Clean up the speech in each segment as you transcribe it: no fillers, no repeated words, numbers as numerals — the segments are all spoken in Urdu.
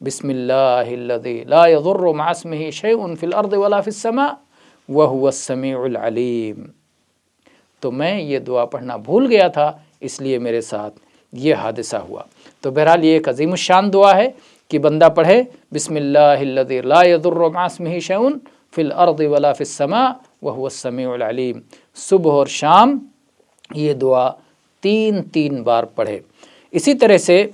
بسم اللہ الذی لا یضر مع اسمہ شیء فی الارض ولا فی السماء وہو السمیع العلیم۔ تو میں یہ دعا پڑھنا بھول گیا تھا، اس لیے میرے ساتھ یہ حادثہ ہوا۔ تو بہرحال یہ ایک عظیم الشان دعا ہے کہ بندہ پڑھے بسم اللہ الذی لا یضر مع اسمہ شیء فی الارض ولا فی السماء وہو السمیع العلیم۔ صبح اور شام یہ دعا 3 بار پڑھے۔ اسی طرح سے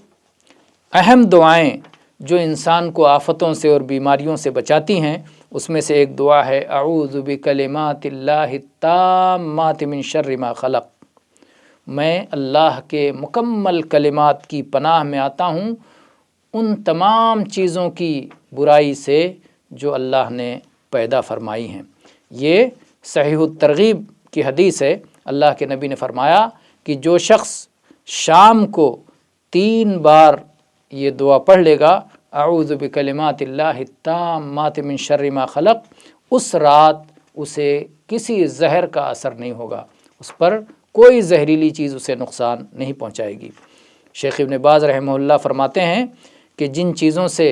اہم دعائیں جو انسان کو آفتوں سے اور بیماریوں سے بچاتی ہیں، اس میں سے ایک دعا ہے اعوذ بکلمات اللہ التامات من شر ما خلق۔ میں اللہ کے مکمل کلمات کی پناہ میں آتا ہوں ان تمام چیزوں کی برائی سے جو اللہ نے پیدا فرمائی ہیں۔ یہ صحیح الترغیب کی حدیث ہے۔ اللہ کے نبی نے فرمایا کہ جو شخص شام کو 3 بار یہ دعا پڑھ لے گا اعوذ بکلمات اللہ التامات من شر ما خلق، اس رات اسے کسی زہر کا اثر نہیں ہوگا، اس پر کوئی زہریلی چیز اسے نقصان نہیں پہنچائے گی۔ شیخ ابن باز رحمہ اللہ فرماتے ہیں کہ جن چیزوں سے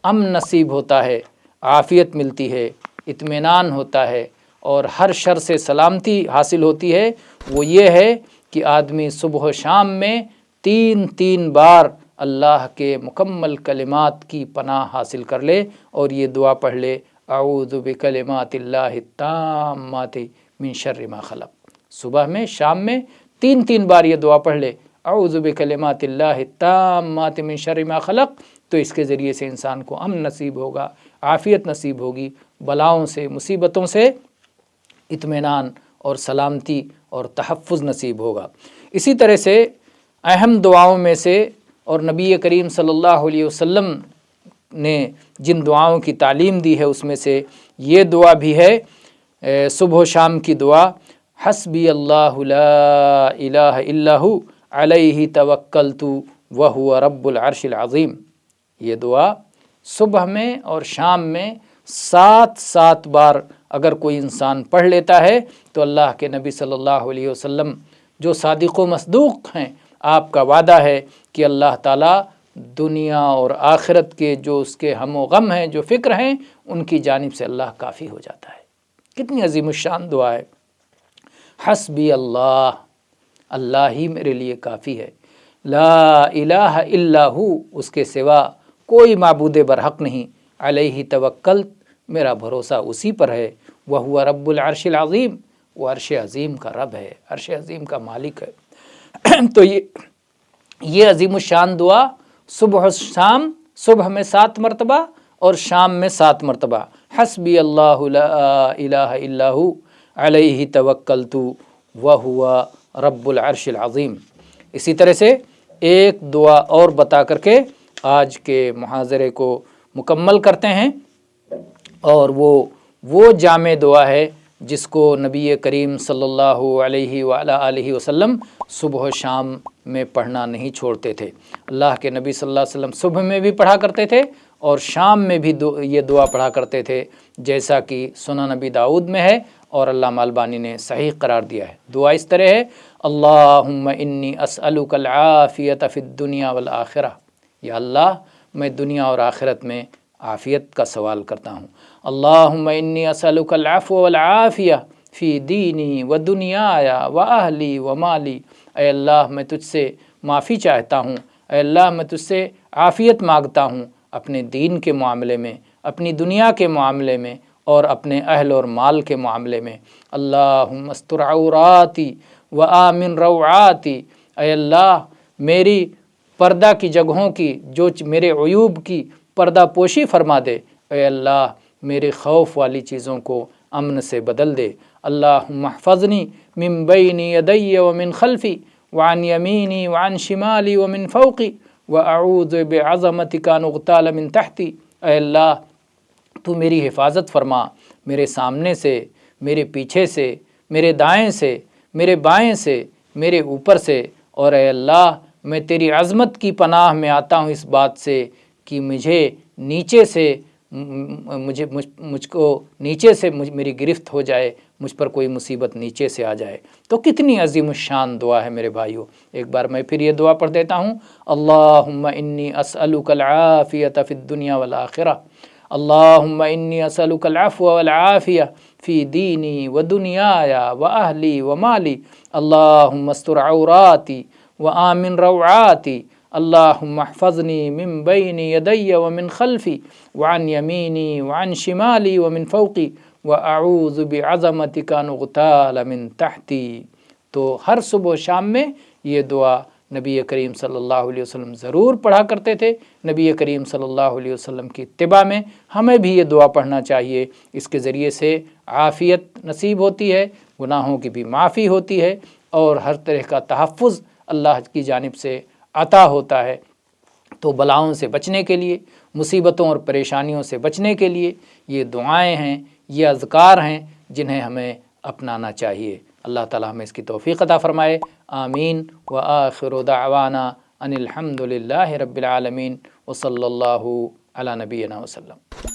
امن نصیب ہوتا ہے، عافیت ملتی ہے، اطمینان ہوتا ہے اور ہر شر سے سلامتی حاصل ہوتی ہے، وہ یہ ہے کہ آدمی صبح و شام میں 3 بار اللہ کے مکمل کلمات کی پناہ حاصل کر لے اور یہ دعا پڑھ لے اعوذ بکلمات اللہ التامات من شر ما خلق۔ صبح میں، شام میں 3 بار یہ دعا پڑھ لے اعوذ بکلمات اللہ التامات من شر ما خلق، تو اس کے ذریعے سے انسان کو امن نصیب ہوگا، عافیت نصیب ہوگی، بلاؤں سے، مصیبتوں سے اطمینان اور سلامتی اور تحفظ نصیب ہوگا۔ اسی طرح سے اہم دعاؤں میں سے اور نبی کریم صلی اللہ علیہ وسلم نے جن دعاؤں کی تعلیم دی ہے اس میں سے یہ دعا بھی ہے صبح و شام کی دعا حسبی اللہ لا الہ الا ہو علیہ توکلت وہو رب العرش العظیم۔ یہ دعا صبح میں اور شام میں 7 بار اگر کوئی انسان پڑھ لیتا ہے تو اللہ کے نبی صلی اللہ علیہ وسلم جو صادق و مصدوق ہیں، آپ کا وعدہ ہے کہ اللہ تعالیٰ دنیا اور آخرت کے جو اس کے ہم و غم ہیں، جو فکر ہیں، ان کی جانب سے اللہ کافی ہو جاتا ہے۔ کتنی عظیم الشان دعا ہے۔ حسبی اللہ، اللہ ہی میرے لیے کافی ہے، لا الہ الا ہو، اس کے سوا کوئی معبود برحق نہیں، علیہ توکلت، میرا بھروسہ اسی پر ہے، وہو رب العرش العظیم، وہ عرش عظیم کا رب ہے، عرش عظیم کا مالک ہے۔ تو یہ عظیم الشان دعا صبح و شام، صبح میں 7 مرتبہ اور شام میں 7 مرتبہ، حسبی اللہ لا الہ الا ہو علیہ توکلت وہو رب العرش العظیم۔ اسی طرح سے ایک دعا اور بتا کر کے آج کے محاضرے کو مکمل کرتے ہیں، اور وہ جامع دعا ہے جس کو نبی کریم صلی اللہ علیہ وآلہ وسلم صبح و شام میں پڑھنا نہیں چھوڑتے تھے۔ اللہ کے نبی صلی اللہ علیہ وسلم صبح میں بھی پڑھا کرتے تھے اور شام میں بھی یہ دعا پڑھا کرتے تھے، جیسا کہ سنن نبی داؤد میں ہے اور علامہ البانی نے صحیح قرار دیا ہے۔ دعا اس طرح ہے اللہم انی اسألک العافیۃ فی الدنیا والآخرہ، یا اللہ میں دنیا اور آخرت میں عافیت کا سوال کرتا ہوں۔ اللہم انی اسألک العفو والعافیہ فی دینی و دنیایا و اہلی و مالی، اے اللہ میں تجھ سے معافی چاہتا ہوں، اے اللہ میں تجھ سے عافیت مانگتا ہوں اپنے دین کے معاملے میں، اپنی دنیا کے معاملے میں اور اپنے اہل اور مال کے معاملے میں۔ اللہم استر عوراتی و آمن روعاتی، اے اللہ میری پردہ کی جگہوں کی، جو میرے عیوب کی پردہ پوشی فرما دے، اے اللہ میرے خوف والی چیزوں کو امن سے بدل دے۔ اللہم احفظنی من بین یدی ومن خلفی وعن یمینی وعن شمالی ومن فوقی واعوذ بعظمتک ان اغتال من تحتی، اے اللہ تو میری حفاظت فرما میرے سامنے سے، میرے پیچھے سے، میرے دائیں سے، میرے بائیں سے، میرے اوپر سے، اور اے اللہ میں تیری عظمت کی پناہ میں آتا ہوں اس بات سے کہ مجھے نیچے سے مجھ کو نیچے سے میری گرفت ہو جائے، مجھ پر کوئی مصیبت نیچے سے آ جائے۔ تو کتنی عظیم الشان دعا ہے میرے بھائیوں۔ ایک بار میں پھر یہ دعا پڑھ دیتا ہوں، اللہم انی اسألک العافیۃ فی الدنیا والآخرہ، اللہم انی اسألک العفو والعافیہ فی دینی و دنیای و اہلی و مالی، اللہم استر عوراتی و آمن روعاتی، اللہم احفظنی من بین یدی ومن خلفی وعن یمینی وعن شمالی ومن فوقی وَأَعُوذُ بِعَظَمَتِكَ أَنْ أُغْتَالَ مِنْ تَحْتِي۔ تو ہر صبح و شام میں یہ دعا نبی کریم صلی اللہ علیہ وسلم ضرور پڑھا کرتے تھے۔ نبی کریم صلی اللہ علیہ وسلم کی اتباع میں ہمیں بھی یہ دعا پڑھنا چاہیے۔ اس کے ذریعے سے عافیت نصیب ہوتی ہے، گناہوں کی بھی معافی ہوتی ہے، اور ہر طرح کا تحفظ اللہ کی جانب سے عطا ہوتا ہے۔ تو بلاؤں سے بچنے کے لیے، مصیبتوں اور پریشانیوں سے بچنے کے لیے یہ دعائیں ہیں، یہ اذکار ہیں جنہیں ہمیں اپنانا چاہیے۔ اللہ تعالی ہمیں اس کی توفیق عطا فرمائے، آمین۔ وآخر دعوانا ان الحمد للہ رب العالمین، وصلی اللہ علی نبینا وسلم۔